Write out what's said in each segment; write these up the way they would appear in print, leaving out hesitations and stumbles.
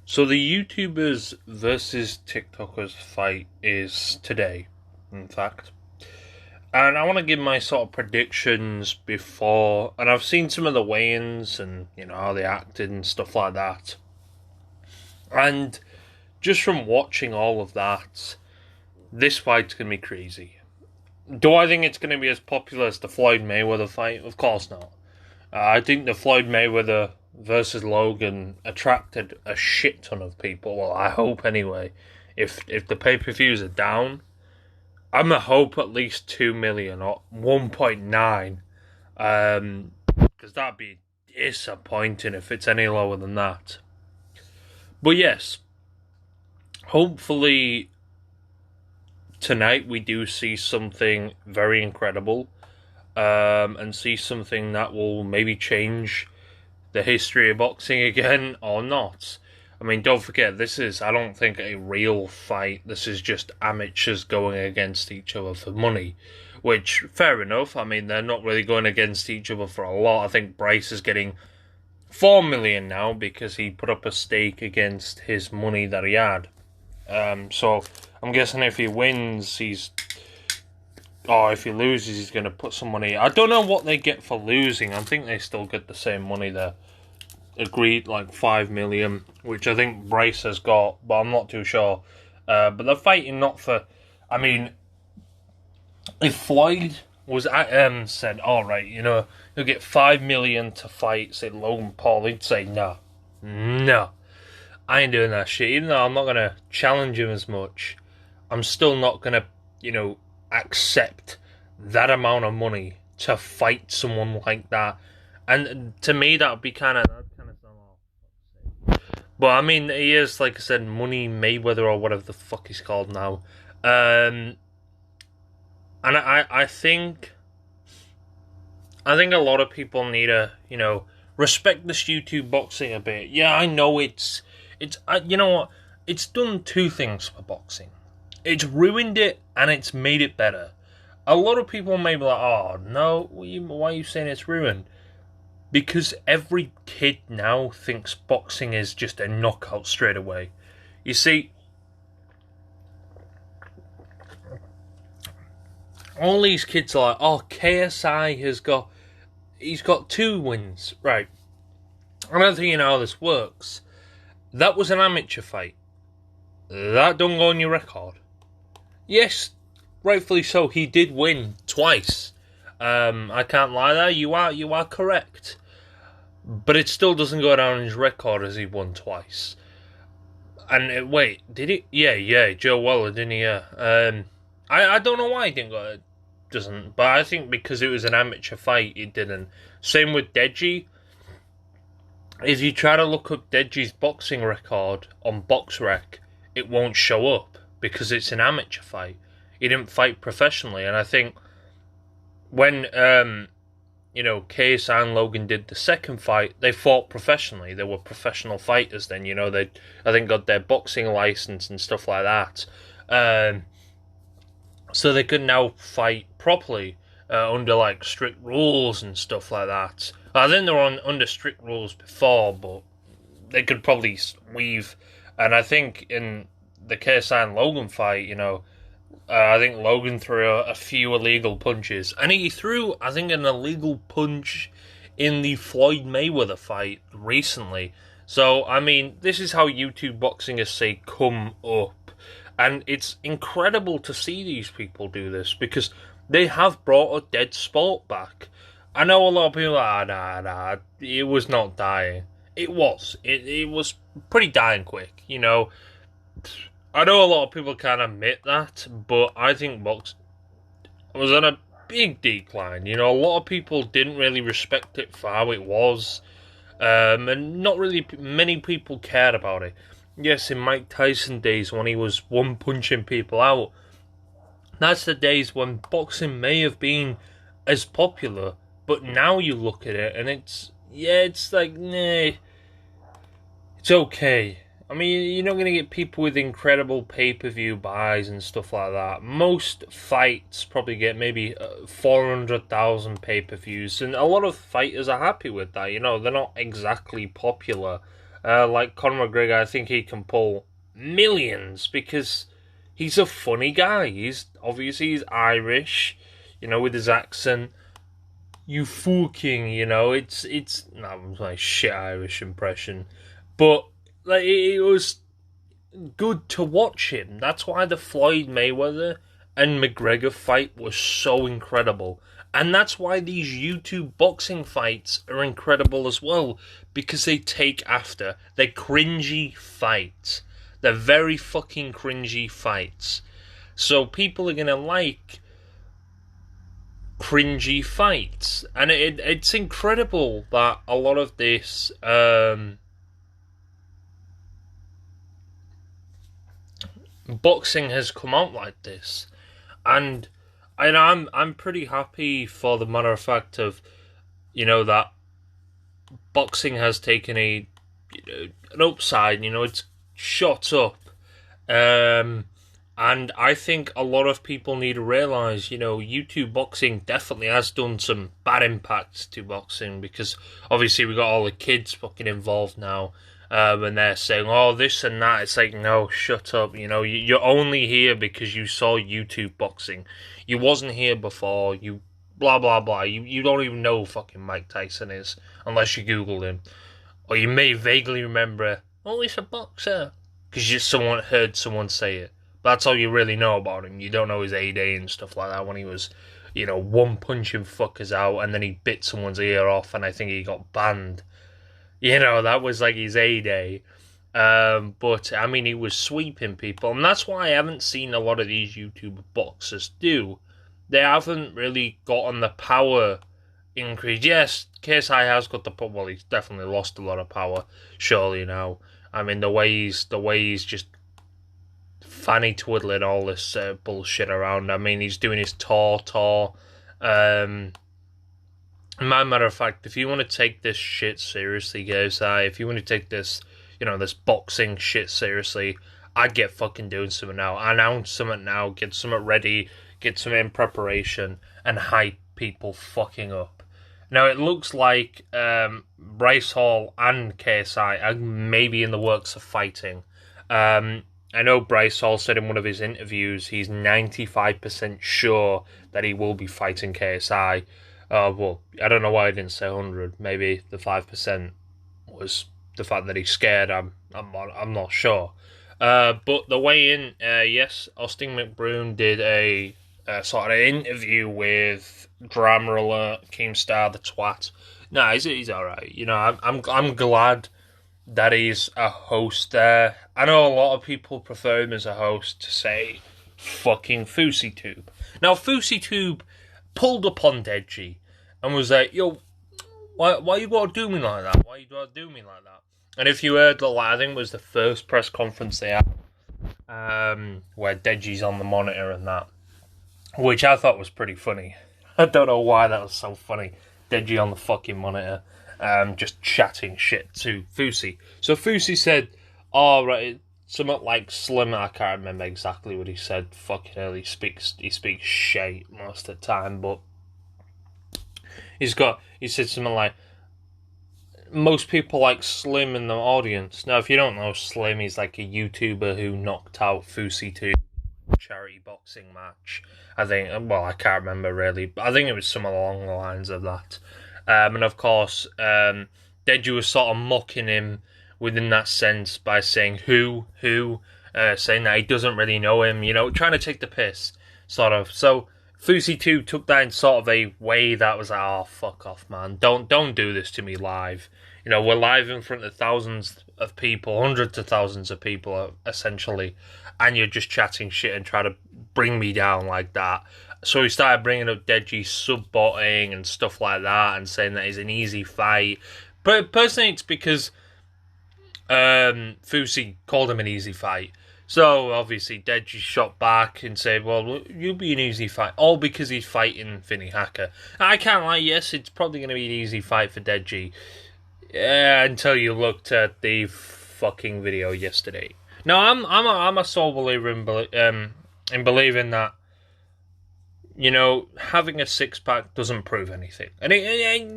So the YouTubers versus TikTokers fight is today, in fact. And I want to give my sort of predictions before, and I've seen some of the weigh-ins and how they acted and stuff like that. And just from watching all of that, this fight's gonna be crazy. Do I think it's gonna be as popular as the Floyd Mayweather fight? Of course not. I think the Floyd Mayweather versus Logan attracted a shit ton of people. Well, I hope anyway. If the pay-per-views are down, I'm gonna hope at least 2 million or 1.9, because that'd be disappointing if it's any lower than that. But yes, hopefully tonight we do see something very incredible, and see something that will maybe change the history of boxing again or not. I mean, don't forget, this is, I don't think, a real fight. This is just amateurs going against each other for money, which, fair enough. I mean, they're not really going against each other for a lot. I think Bryce is getting 4 million now because he put up a stake against his money that he had. So I'm guessing if he wins, or if he loses, he's going to put some money. I don't know what they get for losing. I think they still get the same money there. Agreed, like 5 million, which I think Bryce has got, but I'm not too sure. But they're fighting not for. I mean, if Floyd was said, all right, you'll get 5 million to fight, say Logan Paul, he'd say no, I ain't doing that shit. Even though I'm not gonna challenge him as much, I'm still not gonna, accept that amount of money to fight someone like that. And to me, that would be kind of. But I mean, he is, like I said, Money Mayweather or whatever the fuck he's called now. And I think a lot of people need to, respect this YouTube boxing a bit. Yeah, I know it's you know what? It's done two things for boxing. It's ruined it and it's made it better. A lot of people may be like, oh, no, why are you saying it's ruined? Because every kid now thinks boxing is just a knockout straight away. You see, all these kids are like, oh, KSI he's got 2 wins. Right. I don't think you know how this works. That was an amateur fight. That don't go on your record. Yes, rightfully so, he did win twice. I can't lie there, you are correct. But it still doesn't go down in his record as he won twice. And wait, did he? Yeah, Joe Weller, didn't he? Yeah. I don't know why he didn't go. It doesn't, but I think because it was an amateur fight, it didn't. Same with Deji. If you try to look up Deji's boxing record on BoxRec, it won't show up because it's an amateur fight. He didn't fight professionally, and I think when KSI and Logan did the second fight, they fought professionally. They were professional fighters then, they, I think, got their boxing license and stuff like that. So they could now fight properly, under, like, strict rules and stuff like that. I think they were under strict rules before, but they could probably weave. And I think in the KSI and Logan fight, I think Logan threw a few illegal punches. And he threw, I think, an illegal punch in the Floyd Mayweather fight recently. So, I mean, this is how YouTube boxing has, say, come up. And it's incredible to see these people do this because they have brought a dead sport back. I know a lot of people are, nah, it was not dying. It was. It was pretty dying quick, I know a lot of people can't admit that, but I think boxing was on a big decline. A lot of people didn't really respect it for how it was, and not really many people cared about it. Yes, in Mike Tyson days when he was one-punching people out, that's the days when boxing may have been as popular, but now you look at it and it's like, nah, it's okay. I mean, you're not going to get people with incredible pay-per-view buys and stuff like that. Most fights probably get maybe 400,000 pay-per-views, and a lot of fighters are happy with that. They're not exactly popular. Like Conor McGregor, I think he can pull millions because he's a funny guy. He's Irish, with his accent. You fucking, it's not like shit Irish impression, but like it was good to watch him. That's why the Floyd Mayweather and McGregor fight was so incredible. And that's why these YouTube boxing fights are incredible as well, because they take after. They're cringy fights. They're very fucking cringy fights. So people are going to like cringy fights. And it's incredible that a lot of this boxing has come out like this. And I'm pretty happy for the matter of fact of, that boxing has taken an upside. It's shot up, and I think a lot of people need to realize, YouTube boxing definitely has done some bad impacts to boxing, because obviously we got all the kids fucking involved now. And they're saying, oh, this and that. It's like, no, shut up. You're only here because you saw YouTube boxing. You wasn't here before. You blah, blah, blah. You don't even know who fucking Mike Tyson is unless you Googled him. Or you may vaguely remember, oh, he's a boxer. Because you just heard someone say it. But that's all you really know about him. You don't know his A-Day and stuff like that when he was, one punching fuckers out and then he bit someone's ear off and I think he got banned. That was like his A-Day. But, I mean, he was sweeping people. And that's why I haven't seen a lot of these YouTube boxers do. They haven't really gotten the power increase. Yes, KSI has got the power. Well, he's definitely lost a lot of power, surely now. I mean, the way he's just fanny twiddling all this bullshit around. I mean, he's doing his tour. Matter of fact, if you want to take this shit seriously, guys, if you want to take this, this boxing shit seriously, I'd get fucking doing something now. Announce something now, get something ready, get something in preparation, and hype people fucking up. Now, it looks like Bryce Hall and KSI are maybe in the works of fighting. I know Bryce Hall said in one of his interviews he's 95% sure that he will be fighting KSI. Well, I don't know why I didn't say 100. Maybe the 5% was the fact that he's scared. I'm not sure. But the way in, yes, Austin McBroom did a sort of interview with Drama Alert, Keemstar, the twat. No, he's all right. I'm glad that he's a host there. I know a lot of people prefer him as a host to say fucking FouseyTube. Now, FouseyTube pulled up on Deji and was like, yo, why you gotta do me like that? Why you gotta do me like that? And if you heard, I think it was the first press conference they had, where Deji's on the monitor and that, which I thought was pretty funny. I don't know why that was so funny. Deji on the fucking monitor, just chatting shit to Fousey. So Fousey said, oh, right, something like Slim, I can't remember exactly what he said. Fucking hell, he speaks shit most of the time, but he said something like, most people like Slim in the audience. Now, if you don't know Slim, he's like a YouTuber who knocked out Fousey charity boxing match. I think, well, I can't remember really, but I think it was something along the lines of that. And of course, Deji was sort of mocking him within that sense by saying who, saying that he doesn't really know him, trying to take the piss, sort of. So FouseyTube took that in sort of a way that was like, oh, fuck off, man. Don't do this to me live. We're live in front of thousands of people, hundreds of thousands of people, essentially, and you're just chatting shit and trying to bring me down like that. So he started bringing up Deji's sub-botting and stuff like that and saying that it's an easy fight. But personally, it's because Fousey called him an easy fight. So, obviously, Deji shot back and said, well, you'll be an easy fight. All because he's fighting Vinny Hacker. I can't lie, yes, it's probably going to be an easy fight for Deji. Until you looked at the fucking video yesterday. No, I'm a sole believer in believing that, having a six-pack doesn't prove anything. And it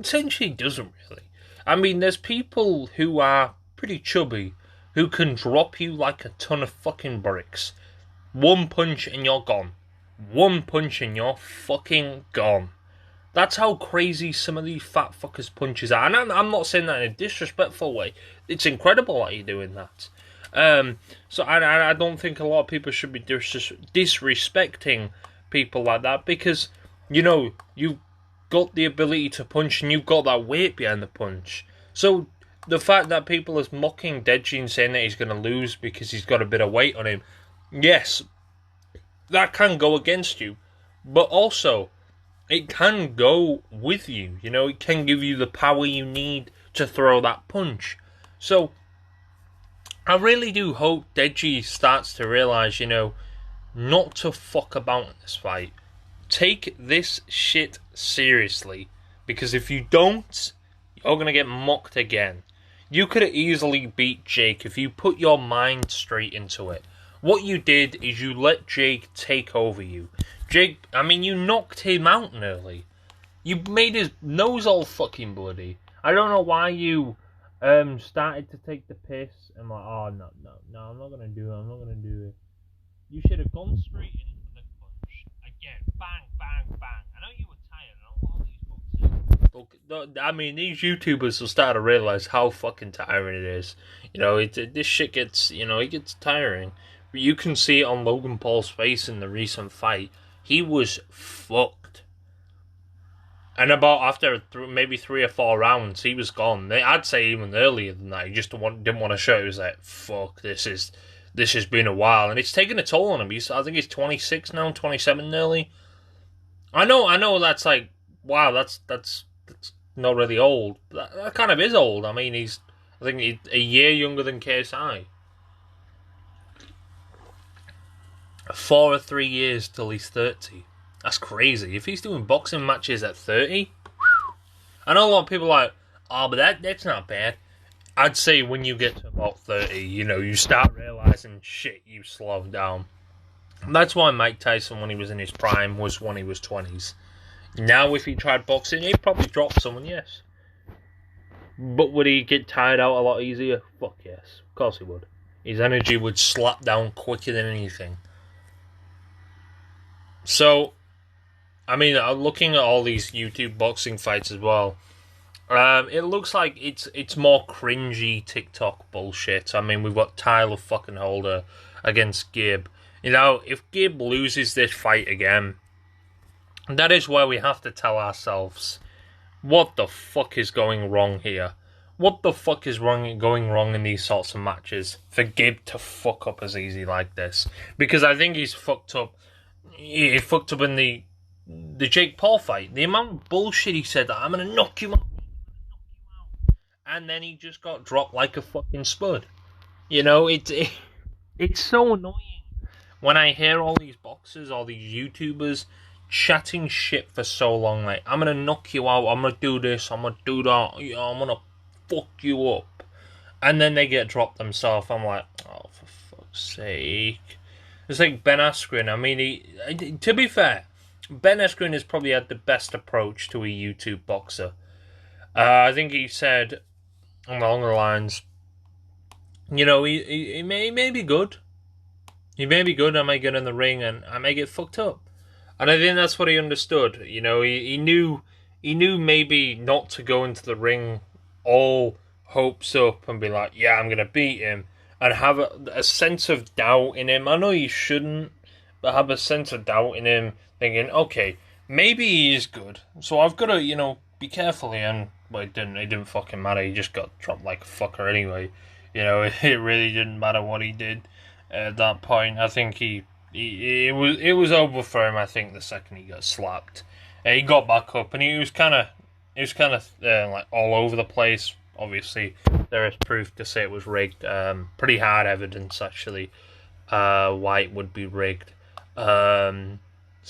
essentially doesn't, really. I mean, there's people who are pretty chubby, who can drop you like a ton of fucking bricks. One punch and you're gone. One punch and you're fucking gone. That's how crazy some of these fat fuckers' punches are. And I'm not saying that in a disrespectful way. It's incredible that you're doing that. So I don't think a lot of people should be disrespecting people like that, because, you know, you've got the ability to punch and you've got that weight behind the punch. So the fact that people is mocking Deji and saying that he's going to lose because he's got a bit of weight on him, yes, that can go against you. But also, it can go with you. You know, it can give you the power you need to throw that punch. So I really do hope Deji starts to realise, you know, not to fuck about in this fight. Take this shit seriously, because if you don't, you're going to get mocked again. You could have easily beat Jake if you put your mind straight into it. What you did is you let Jake take over you. Jake, I mean, you knocked him out early. You made his nose all fucking bloody. I don't know why you started to take the piss and like, oh, no, I'm not going to do it. You should have gone straight into the punch. Again, bang, bang, bang. I know you were tired, and a lot of these boxers. I mean, these YouTubers will start to realise how fucking tiring it is. You know, this shit gets, you know, it gets tiring. But you can see it on Logan Paul's face in the recent fight. He was fucked. And about after maybe 3 or 4 rounds, he was gone. I'd say even earlier than that. He just didn't want to show. He was like, fuck, this has been a while. And it's taken a toll on him. I think he's 26 now, 27 nearly. I know that's like, wow, that's not really old. That kind of is old. I mean, he's a year younger than KSI. 4 or 3 years till he's 30. That's crazy. If he's doing boxing matches at 30, I know a lot of people are like, oh, but that's not bad. I'd say when you get to about 30, you know, you start realising, shit, you slow down. That's why Mike Tyson, when he was in his prime, was when he was 20s. Now, if he tried boxing, he'd probably drop someone, yes. But would he get tired out a lot easier? Fuck yes. Of course he would. His energy would slap down quicker than anything. So, I mean, looking at all these YouTube boxing fights as well, it looks like it's more cringy TikTok bullshit. I mean, we've got Tyler fucking Holder against Gibb. You know, if Gibb loses this fight again, that is where we have to tell ourselves, what the fuck is going wrong here? What the fuck is going wrong in these sorts of matches for Gibb to fuck up as easy like this? Because I think he's fucked up. He fucked up in the Jake Paul fight. The amount of bullshit he said that I'm going to knock you out. And then he just got dropped like a fucking spud. You know, it's so annoying when I hear all these boxers, all these YouTubers chatting shit for so long. Like, I'm going to knock you out, I'm going to do this, I'm going to do that, I'm going to fuck you up. And then they get dropped themselves. I'm like, oh, for fuck's sake. It's like Ben Askren. I mean, to be fair, Ben Askren has probably had the best approach to a YouTube boxer. I think he said along the lines, you know, he may be good. He may be good. I may get in the ring and I may get fucked up. And I think that's what he understood. You know, he knew maybe not to go into the ring all hopes up and be like, yeah, I'm gonna beat him. And have a sense of doubt in him. I know you shouldn't, but have a sense of doubt in him, thinking, okay, maybe he is good, so I've got to, you know, be careful here. And well, it didn't fucking matter. He just got dropped like a fucker anyway. You know, it really didn't matter what he did at that point. I think it was over for him. I think the second he got slapped, he got back up, and he was kind of like all over the place. Obviously, there is proof to say it was rigged. Pretty hard evidence, actually, why it would be rigged. So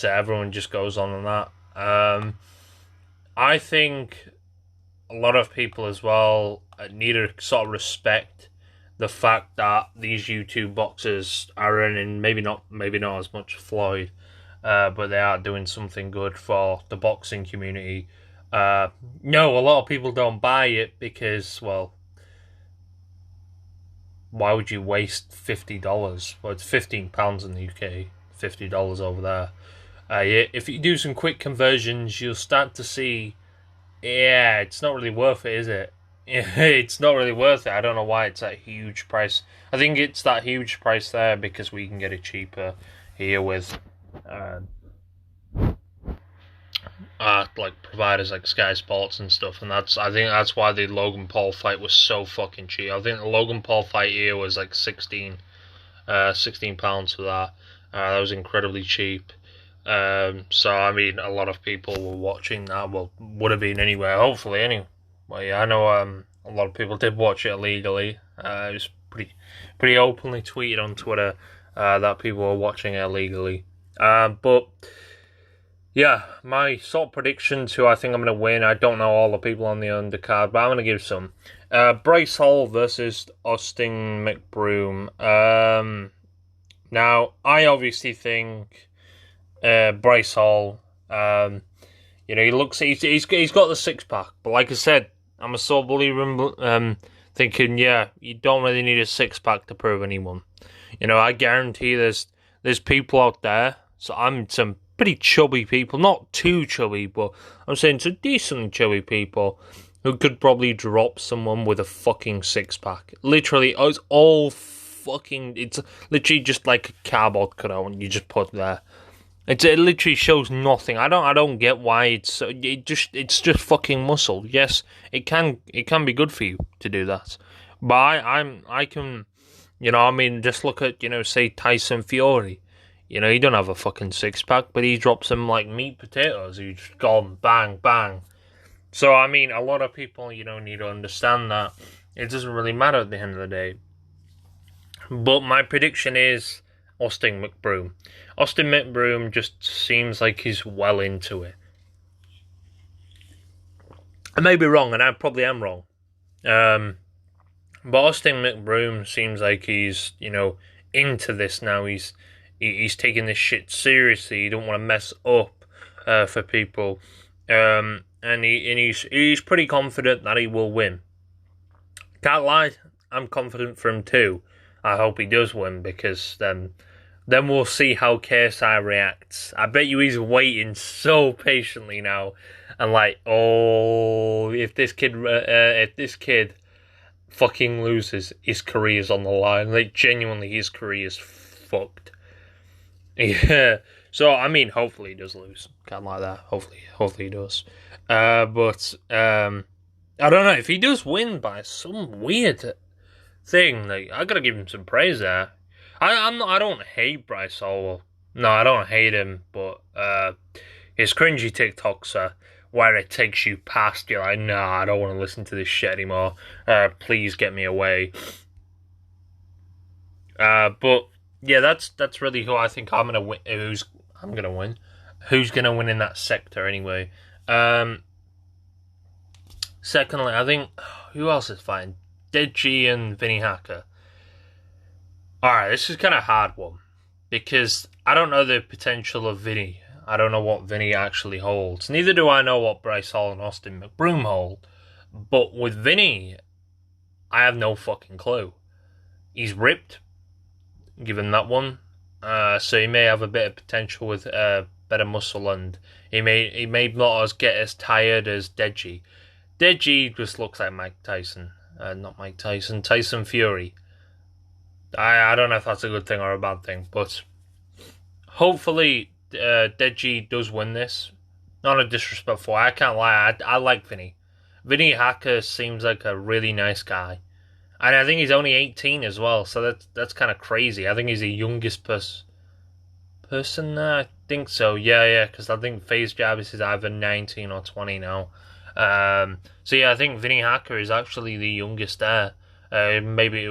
everyone just goes on that. I think a lot of people as well need to sort of respect the fact that these YouTube boxers are earning maybe not as much as Floyd, but they are doing something good for the boxing community. No, a lot of people don't buy it because, well, why would you waste $50? Well, it's £15 in the UK, $50 over there. Yeah, if you do some quick conversions, you'll start to see, yeah, it's not really worth it, is it? It's not really worth it. I don't know why it's that huge price. I think it's that huge price there because we can get it cheaper here with uh, like providers like Sky Sports and stuff, and I think that's why the Logan Paul fight was so fucking cheap. I think the Logan Paul fight here was like £16 for that. That was incredibly cheap. So I mean, a lot of people were watching that. Well, would have been anyway. Hopefully, anyway. Well, yeah, I know a lot of people did watch it illegally. It was pretty openly tweeted on Twitter that people were watching it illegally. But yeah, my sort of predictions who I think I'm going to win. I don't know all the people on the undercard, but I'm going to give some. Bryce Hall versus Austin McBroom. Now, I obviously think Bryce Hall. He looks he's got the six pack, but like I said, I'm a sore believer thinking, yeah, you don't really need a six pack to prove anyone. I guarantee there's people out there. So I'm some pretty chubby people, not too chubby, but I'm saying some decently chubby people who could probably drop someone with a fucking six pack. Literally, it's all fucking. It's literally just like a cardboard cutout, and you just put there. It literally shows nothing. I don't get why it's just fucking muscle. Yes, it can be good for you to do that, but I can, just look at say Tyson Fury. He don't have a fucking six pack, but he drops them like meat potatoes. He just gone bang bang. So I mean, a lot of people need to understand that it doesn't really matter at the end of the day. But my prediction is Austin McBroom. Austin McBroom just seems like he's well into it. I may be wrong, and I probably am wrong. But Austin McBroom seems like he's, into this now. He's taking this shit seriously. He don't want to mess up for people. And he's pretty confident that he will win. Can't lie, I'm confident for him too. I hope he does win, because then we'll see how KSI reacts. I bet you he's waiting so patiently now, and like, oh, if this kid fucking loses, his career's on the line. Like, genuinely, his career's fucked. Yeah. So I mean, hopefully he does lose. Can't lie that. Hopefully he does. But I don't know if he does win by some weird thing. Like, I gotta give him some praise there. I don't hate Bryce Hall. No, I don't hate him, but his cringy TikToks are where it takes you past. You're like, nah, I don't want to listen to this shit anymore. Please get me away. But yeah, that's really who I think I'm gonna win. Who's gonna win in that sector anyway. Secondly, I think who else is fighting? Deji and Vinny Hacker. Alright, this is kind of a hard one, because I don't know the potential of Vinny. I don't know what Vinny actually holds. Neither do I know what Bryce Hall and Austin McBroom hold. But with Vinny, I have no fucking clue. He's ripped, given that one. So he may have a bit of potential with better muscle, and he may not get as tired as Deji. Deji just looks like Mike Tyson. Not Mike Tyson, Tyson Fury. I don't know if that's a good thing or a bad thing, but hopefully Deji does win this. Not a disrespectful. I can't lie. I like Vinny. Vinny Hacker seems like a really nice guy, and I think he's only 18 as well. So that's kind of crazy. I think he's the youngest person there. I think so. Yeah. Because I think FaZe Jarvis is either 19 or 20 now. So yeah, I think Vinny Hacker is actually the youngest there. Maybe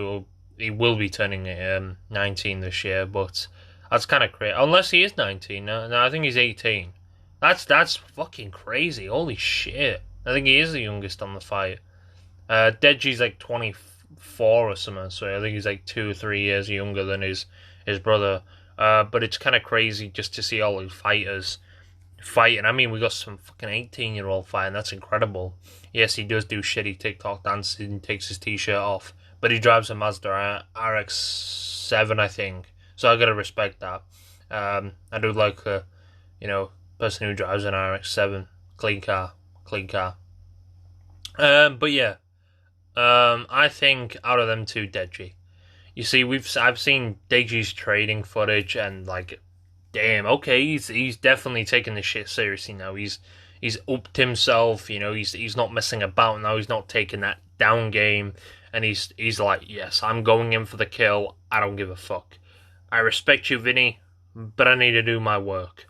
he will be turning 19 this year, but that's kind of crazy. Unless he is 19. No, I think he's 18. That's fucking crazy. Holy shit. I think he is the youngest on the fight. Deji's like 24 or something, so I think he's like 2 or 3 years younger than his brother. But it's kind of crazy just to see all these fighters fighting. I mean, we got some fucking 18-year-old fighting. That's incredible. Yes, he does do shitty TikTok dances and takes his t-shirt off, but he drives a Mazda RX-7, I think. So I gotta respect that. I do like a, person who drives an RX-7. Clean car, clean car. But yeah, I think out of them two, Deji. You see, I've seen Deji's trading footage, and like, damn, okay, he's definitely taking this shit seriously now. He's upped himself, he's not messing about now. He's not taking that down game, and he's like, yes, I'm going in for the kill. I don't give a fuck. I respect you, Vinny, but I need to do my work.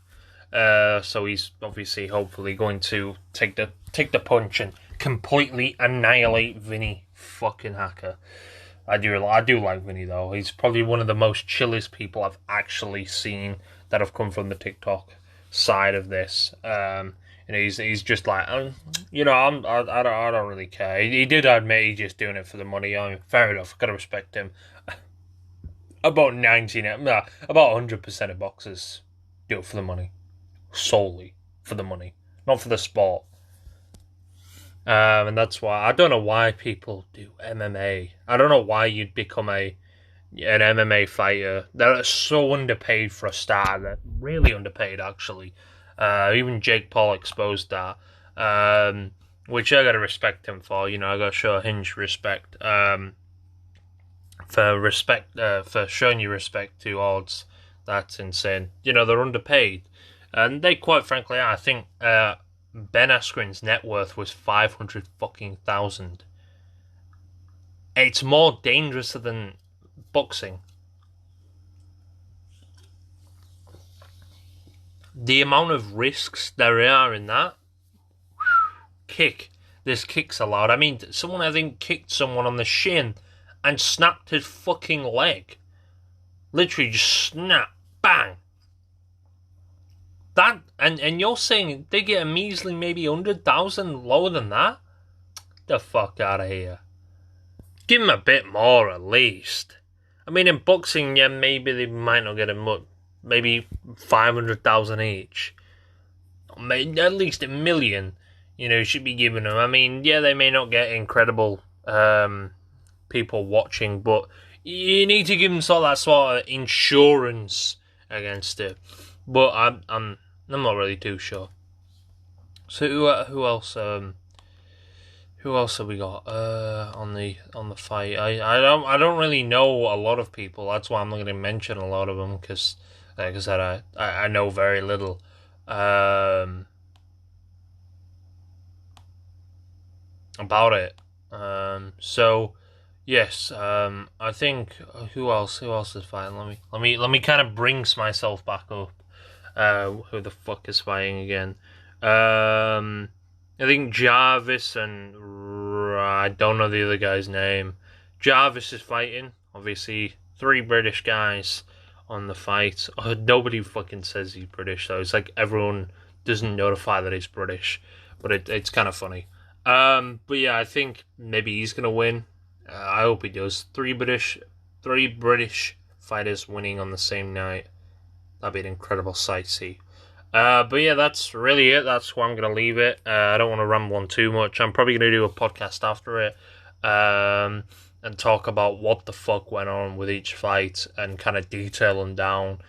So he's obviously, hopefully, going to take the punch and completely annihilate Vinny fucking Hacker. I do like Vinny though. He's probably one of the most chillest people I've actually seen that have come from the TikTok side of this. He's just like, I don't really care. He did admit he's just doing it for the money. I mean, fair enough. Gotta respect him. About 100% of boxers do it for the money, solely for the money, not for the sport. And that's why I don't know why people do MMA. I don't know why you'd become an MMA fighter. They're so underpaid for a start. They're really underpaid, actually. Even Jake Paul exposed that, which I gotta respect him for. I gotta show Hinge respect. For showing you respect to odds. That's insane. They're underpaid, and they quite frankly are. I think Ben Askren's net worth was 500,000. It's more dangerous than boxing. The amount of risks there are in that. This kick's allowed. I mean, someone I think kicked someone on the shin and snapped his fucking leg. Literally just snap, bang. That and you're saying they get a measly maybe 100,000 lower than that? The fuck out of here. Give them a bit more at least. I mean, in boxing, yeah, maybe they might not get a much, maybe 500,000 each. Maybe at least $1 million. Should be giving them. I mean, yeah, they may not get incredible people watching, but you need to give them that sort of insurance against it. But I'm not really too sure. So who else? Who else have we got on the fight? I don't really know a lot of people. That's why I'm not going to mention a lot of them because, like I said, I know very little. About it. So yes. I think who else is fighting? Let me kind of brings myself back up. Who the fuck is fighting again? I think Jarvis and I don't know the other guy's name. Jarvis is fighting. Obviously, 3 British guys on the fight. Nobody fucking says he's British though. It's like everyone doesn't notify that he's British, but it's kind of funny. But yeah, I think maybe he's gonna win. I hope he does. 3 British fighters winning on the same night. That'd be an incredible sight to see. But yeah, that's really it. That's where I'm going to leave it. I don't want to ramble on too much. I'm probably going to do a podcast after it and talk about what the fuck went on with each fight and kind of detail them down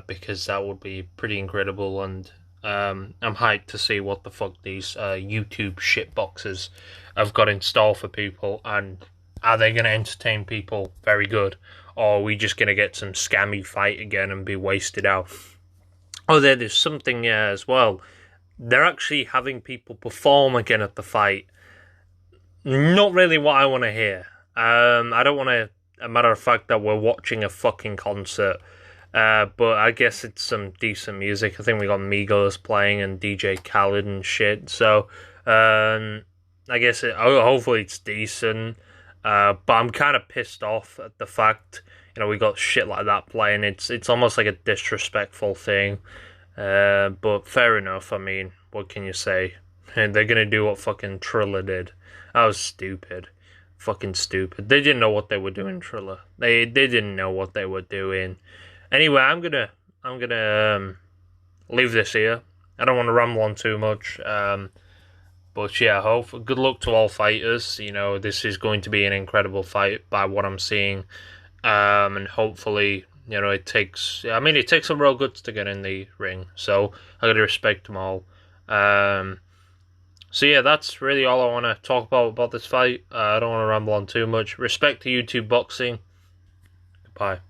because that would be pretty incredible. And I'm hyped to see what the fuck these YouTube shitboxers have got in store for people, and are they going to entertain people very good? Or are we just going to get some scammy fight again and be wasted out? Oh, there's something as well. They're actually having people perform again at the fight. Not really what I want to hear. I don't want to, a matter of fact, that we're watching a fucking concert. But I guess it's some decent music. I think we got Migos playing and DJ Khaled and shit. So, I guess hopefully it's decent. But I'm kind of pissed off at the fact, we got shit like that playing. It's almost like a disrespectful thing. But fair enough. I mean, what can you say? And they're gonna do what fucking Triller did. That was stupid. Fucking stupid. They didn't know what they were doing, Triller. They didn't know what they were doing. Anyway, I'm gonna leave this here. I don't want to ramble on too much. But But yeah, good luck to all fighters. This is going to be an incredible fight by what I'm seeing. And hopefully, it takes some real guts to get in the ring. So I gotta respect them all. So yeah, that's really all I want to talk about this fight. I don't want to ramble on too much. Respect to YouTube boxing. Goodbye.